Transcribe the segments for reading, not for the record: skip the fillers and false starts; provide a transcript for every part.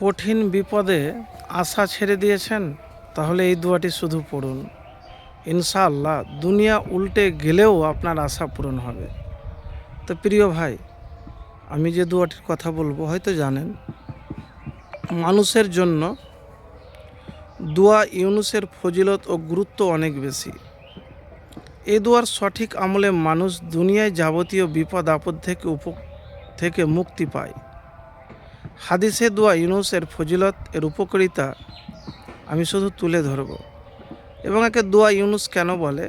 কঠিন বিপদে আশা ছেড়ে দিয়েছেন, তাহলে এই দোয়াটি শুধু পড়ুন। ইনশাআল্লাহ দুনিয়া উল্টে গেলেও আপনার আশা পূরণ হবে। তো প্রিয় ভাই, আমি যে দোয়াটির কথা বলবো হয়তো জানেন, মানুষের জন্য দোয়া ইউনুসের ফজিলত ও গুরুত্ব অনেক বেশি। এই দোয়ার সঠিক আমলে মানুষ দুনিয়ায় যাবতীয় বিপদ আপদ থেকে মুক্তি পায়। হাদিসে দোয়া ইউনুসের ফজিলত এর উপকারিতা আমি শুধু তুলে ধরব, এবং একে দোয়া ইউনুস কেন বলে,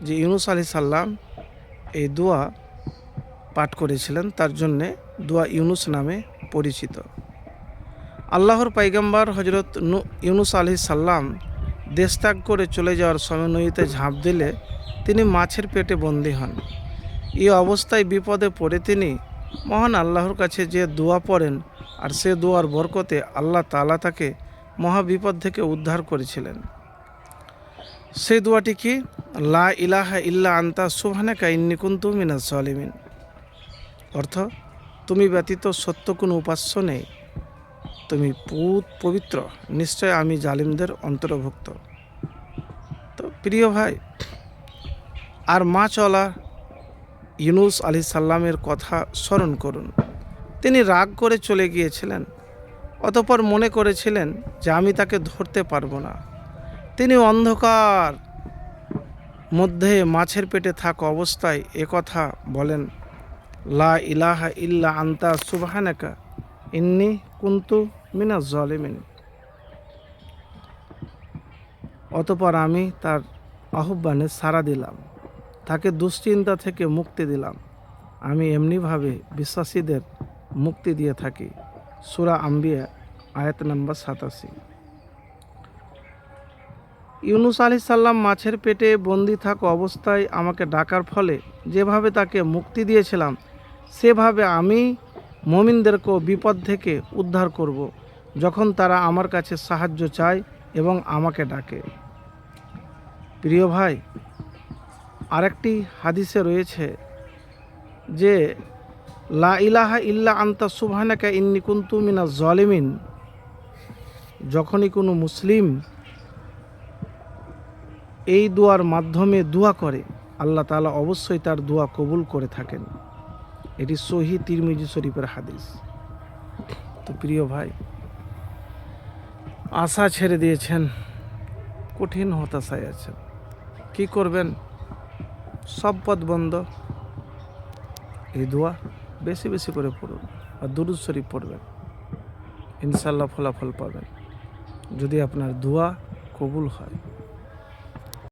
যে ইউনুস আলাইহিস সালাম এই দোয়া পাঠ করেছিলেন, তার জন্যে দোয়া ইউনুস নামে পরিচিত। আল্লাহর পয়গম্বর হজরত ইউনুস আলাইহিস সালাম দেশ ত্যাগ করে চলে যাওয়ার সময় নদীতে ঝাঁপ দিলে তিনি মাছের পেটে বন্দী হন। এই অবস্থায় বিপদে পড়ে তিনি মহান আল্লাহর কাছে যে দোয়া পড়েন, আর সে দোয়ার বরকতে আল্লাহ তাআলা তাকে মহাবিপদ থেকে উদ্ধার করেছিলেন। সেই দোয়াটি কি? লা ইলাহা ইল্লা আনতা সুবহানাকা ইন্নী কুনতু মিনাজ জালিমিন। অর্থ, তুমি ব্যতীত সত্য কোনো উপাস্য নেই, তুমি পবিত্র, নিশ্চয় আমি জালিমদের অন্তর্ভুক্ত। তো প্রিয় ভাই, আর মাছওয়ালা ইউনুস আলাইহিস সালামের কথা স্মরণ করুন। তিনি রাগ করে চলে গিয়েছিলেন, অতঃপর মনে করেছিলেন যে আমি তাকে ধরতে পারবো না। তিনি অন্ধকার মধ্যে মাছের পেটে থাকা অবস্থায় একথা বলেন, লা ইলাহা ইল্লা আনতা সুবহানাকা ইন্নী কুনতু মিনাজ জালিমিন। অতঃপর আমি তার আহ্বানে সাড়া দিলাম, তাকে দুশ্চিন্তা থেকে মুক্তি দিলাম। আমি এমনিভাবে বিশ্বাসীদের মুক্তি দিয়ে থাকি। সূরা আম্বিয়া আয়াত নম্বর 87। ইউনুস আলাইহিস সালাম মাছের পেটে বন্দি থাকা অবস্থায় আমাকে ডাকার ফলে যেভাবে তাকে মুক্তি দিয়েছিলাম, সেভাবে আমি মুমিনদেরকেও বিপদ থেকে উদ্ধার করব, যখন তারা আমার কাছে সাহায্য চায় এবং আমাকে ডাকে। প্রিয় ভাই, আরেকটি হাদিসে রয়েছে যে লা ইলাহা ইল্লা আনতা সুবহানাকা ইন্নী কুনতু মিনাজ জালিমিন। যখনই কোনো মুসলিম এই দোয়ার মাধ্যমে দোয়া করে, আল্লাহ তাআলা অবশ্যই তার দোয়া কবুল করে থাকেন। এটি সহিহ তিরমিজি শরীফের হাদিস। তো প্রিয় ভাই, আশা ছেড়ে দিয়েছেন, কঠিন হতাশায় আছেন, কি করবেন? সব পথ বন্ধ। এই দোয়া বেশি বেশি করে পড়ুন আর দুরূদ শরীফ পড়বেন, ইনশাআল্লাহ ফলাফল পাবেন, যদি আপনার দোয়া কবুল হয়।